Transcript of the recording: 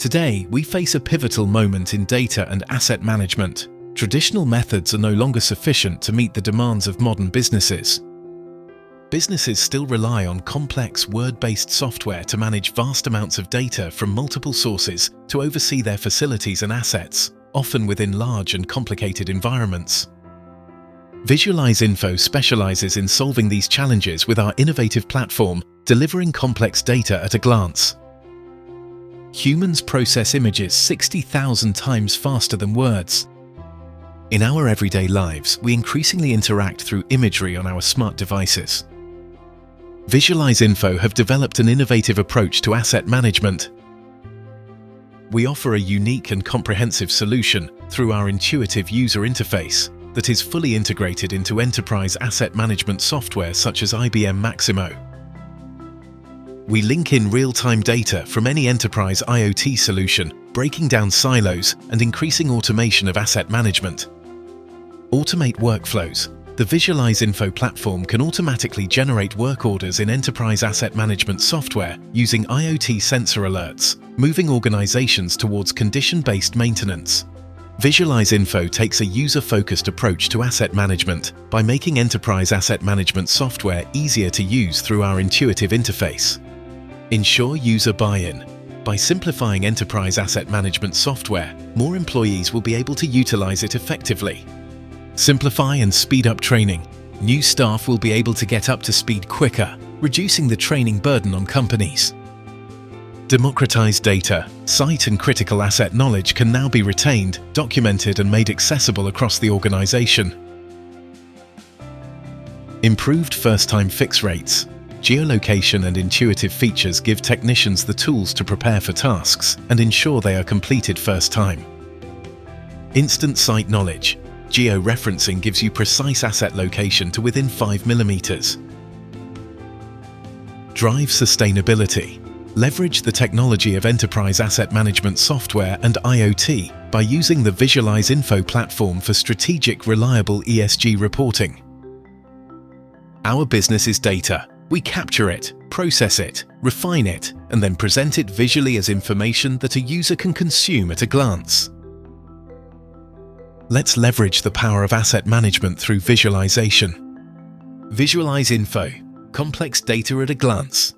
Today, we face a pivotal moment in data and asset management. Traditional methods are no longer sufficient to meet the demands of modern businesses. Businesses still rely on complex word-based software to manage vast amounts of data from multiple sources to oversee their facilities and assets, often within large and complicated environments. Visualise Info specializes in solving these challenges with our innovative platform, delivering complex data at a glance. Humans process images 60,000 times faster than words. In our everyday lives, we increasingly interact through imagery on our smart devices. Visualise Info have developed an innovative approach to asset management. We offer a unique and comprehensive solution through our intuitive user interface that is fully integrated into enterprise asset management software such as IBM Maximo. We link in real-time data from any enterprise IoT solution, breaking down silos and increasing automation of asset management. Automate workflows. The Visualise Info platform can automatically generate work orders in enterprise asset management software using IoT sensor alerts, moving organizations towards condition-based maintenance. Visualise Info takes a user-focused approach to asset management by making enterprise asset management software easier to use through our intuitive interface. Ensure user buy-in. By simplifying enterprise asset management software, more employees will be able to utilize it effectively. Simplify and speed up training. New staff will be able to get up to speed quicker, reducing the training burden on companies. Democratize data. Site and critical asset knowledge can now be retained, documented and made accessible across the organization. Improved first-time fix rates. Geolocation and intuitive features give technicians the tools to prepare for tasks and ensure they are completed first time. Instant site knowledge. Geo-referencing gives you precise asset location to within 5 millimeters. Drive sustainability. Leverage the technology of enterprise asset management software and IoT by using the Visualise Info platform for strategic, reliable ESG reporting. Our business is data. We capture it, process it, refine it, and then present it visually as information that a user can consume at a glance. Let's leverage the power of asset management through visualization. Visualise Info. Complex data at a glance.